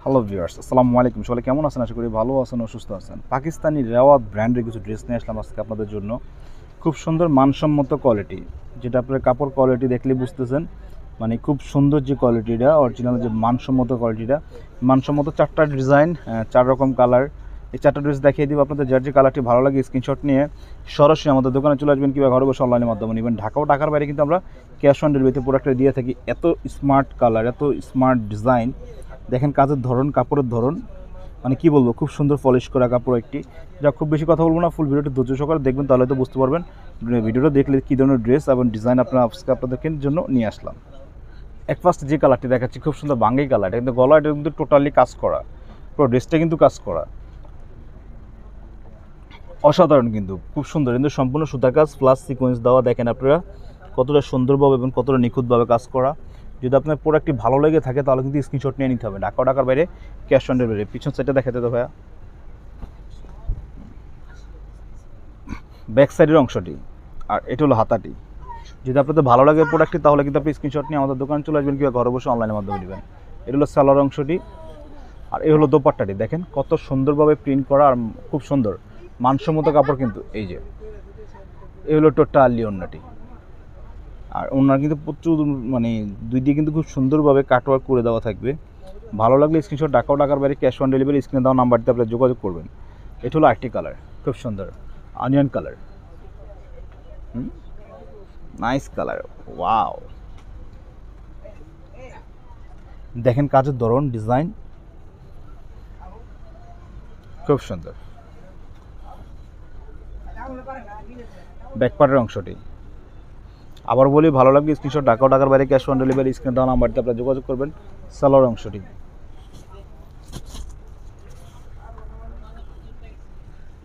Hello viewers, আসসালামু আলাইকুম। সবাই কেমন আছেন? আশা করি ভালো আছেন ও সুস্থ আছেন। পাকিস্তানি রেওয়াত ব্র্যান্ডের কিছু ড্রেস নিয়ে আসলাম আজকে আপনাদের জন্য। খুব সুন্দর মানসম্মত কোয়ালিটি, যেটা আপনার কাপড় কোয়ালিটি দেখলে বুঝতেছেন, মানে খুব সুন্দর যে কোয়ালিটিটা, অরিজিনাল যে মানসম্মত কোয়ালিটিটা, মানসম্মত 4টা ডিজাইন, 4 রকম কালার। এই 4টা ড্রেস দেখিয়ে দিব আপনাদের। যার যে কালারটি ভালো লাগে স্ক্রিনশট নিয়ে সরাসরি আমাদের দোকানে চলে আসবেন, কিংবা ঘরে বসে অনলাইনের মাধ্যমে নেবেন। ঢাকা ও ঢাকার বাইরে কিন্তু আমরা ক্যাশ অন ডেলিভারিতে প্রোডাক্টটা দিয়ে থাকি। এত স্মার্ট কালার, এত স্মার্ট ডিজাইন, দেখেন কাজের ধরন, কাপড়ের ধরন, মানে কি বলবো, খুব সুন্দর পলিশ করা কাপড় একটি। যা খুব বেশি কথা বলবো না, ফুল ভিডিওটি ধৈর্য সহকারে দেখবেন, তাহলে তো বুঝতে পারবেন ভিডিওটা দেখলে কী ধরনের ড্রেস এবং ডিজাইন আপনাদেরকে জন্য নিয়ে আসলাম। এক ফার্স্ট যে কালারটি দেখাচ্ছি, খুব সুন্দর বাঙ্গি কালার। এটা কিন্তু গলা, এটা কিন্তু টোটালি কাজ করা, পুরো ড্রেসটা কিন্তু কাজ করা, অসাধারণ, কিন্তু খুব সুন্দর। কিন্তু সম্পূর্ণ সুতার কাজ প্লাস সিকোয়েন্স দেওয়া। দেখেন আপনারা কতটা সুন্দরভাবে এবং কতটা নিখুঁতভাবে কাজ করা। যদি আপনার প্রোডাক্টটি ভালো লেগে থাকে তাহলে কিন্তু স্ক্রিনশট নিয়ে নিতে হবে। ঢাকার বাইরে ক্যাশ অন ডেলিভারি। পিছন সাইডটা দেখাতে তো ভাইয়া, ব্যাক সাইডের অংশটি, আর এটা হলো হাতাটি। যদি আপনাদের ভালো লাগে প্রোডাক্টটি তাহলে কিন্তু আপনি স্ক্রিনশট নিয়ে আমাদের দোকানে চলে আসবেন, কিংবা ঘরে বসে অনলাইনের মাধ্যমে নেবেন। এটা হলো সালোয়ার অংশটি, আর এই হলো দোপাট্টাটি। দেখেন কত সুন্দরভাবে প্রিন্ট করা, আর খুব সুন্দর মানসম্মত কাপড় কিন্তু। এই যে এই হলো টোটালি ওড়নাটি, আর ওনার কিন্তু প্রচুর, মানে দুই দিয়ে কিন্তু খুব সুন্দরভাবে কাটওয়ার্ক করে দেওয়া থাকবে। ভালো লাগলে স্ক্রিনশট ঢাকার বাইরে ক্যাশ অন ডেলিভারি স্ক্রিনে দেওয়া নাম্বারটিতে আপনি যোগাযোগ করবেন। এটা হলো আরেকটি কালার, খুব সুন্দর onion colour, nice colour, wow. দেখেন কাজের ধরন, ডিজাইন খুব সুন্দর। ব্যাকপার্টের অংশটি আবার বলি, ভালো লাগলে স্ক্রিনশট ঢাকার বাইরে ক্যাশ অন ডেলিভারি স্ক্রিনে দেওয়া নাম্বারটিতে আপনারা যোগাযোগ করবেন। সালোয়ার অংশটি,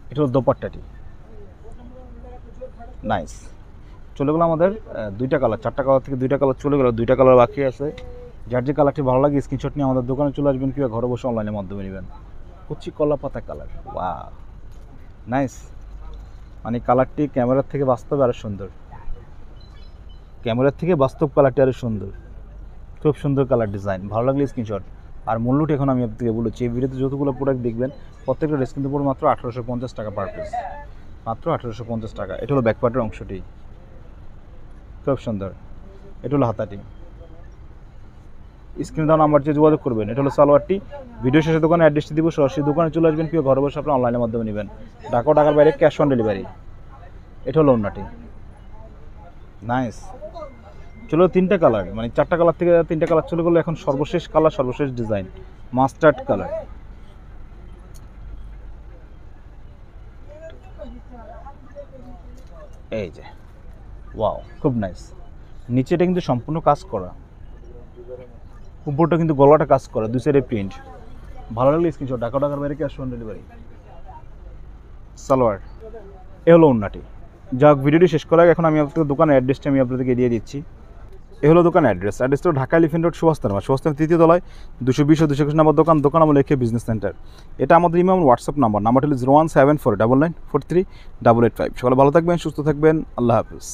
এটা হলো দোপাট্টাটি, নাইস। চলে গেলো আমাদের 2টা কালার, 4টা কালার থেকে 2টা কালার চলে গেলো, 2টা কালার বাকি আছে। যার যে কালারটি ভালো লাগে স্ক্রিনশট নিয়ে আমাদের দোকানে চলে আসবেন, কিংবা ঘরে বসে অনলাইনের মাধ্যমে নেবেন। কচি কলা পাতা কালার, ওয়াও নাইস। মানে কালারটি ক্যামেরার থেকে বাস্তবে আরও সুন্দর, ক্যামেরার থেকে বাস্তব কালারটি আরও সুন্দর। খুব সুন্দর কালার ডিজাইন, ভালো লাগলে স্ক্রিনশট। আর মূল্যটি এখন আমি আপনাকে বলেছি, এই ভিডিওতে যতগুলো প্রোডাক্ট দেখবেন প্রত্যেকটা ড্রেস কিন্তু পড়বে মাত্র 1850 টাকা পার পিস, মাত্র 1850 টাকা। এটা হলো ব্যাকপার্টের অংশটি, খুব সুন্দর। এটা হলো হাতাটি, স্ক্রিনে দেওয়া নাম্বার দিয়ে যোগাযোগ করবেন। এটা হলো সালোয়ারটি। ভিডিও শেষে দোকানে অ্যাড্রেসটি দিব, সরাসরি দোকানে চলে আসবেন, কিংবা ঘরে বসে আপনি অনলাইনের মাধ্যমে নেবেন। ঢাকার বাইরে ক্যাশ অন ডেলিভারি। এটা হলো ওড়নাটি, নাইস। চলো 3টা কালার, মানে 4টা কালার থেকে 3টা কালার চলে গেলো। এখন সর্বশেষ কালার, সর্বশেষ ডিজাইন, মাস্টার্ড কালার। এই যে ওয়াও, খুব নাইস। নিচেটা কিন্তু সম্পূর্ণ কাজ করা, উপরটা কিন্তু গলাটা কাজ করা, 2 সাইডে প্রিন্ট। ভালো লাগলে স্ক্রিনশট ঢাকার বাইরে ক্যাশ অন ডেলিভারি। সালোয়ার, এ হলো ওড়নাটি। যাক, ভিডিওটি শেষ করার আগে এখন আমি আপনাদের দোকানের অ্যাড্রেসটা আমি আপনাদেরকে দিয়ে দিচ্ছি। এ হলো দোকান অ্যাড্রেসটা হলো ঢাকা এলিফ্যান্ট রোড, সুভাষতার 3য় তলায় 220 ও 221 নম্বর দোকান আমার লেখে বিজনেস সেন্টার। এটা আমাদের ইমেল হোয়াটসঅ্যাপ নাম্বার হলো 01749943885। সকালে ভালো থাকবেন, সুস্থ থাকবেন, আল্লাহ হাফিজ।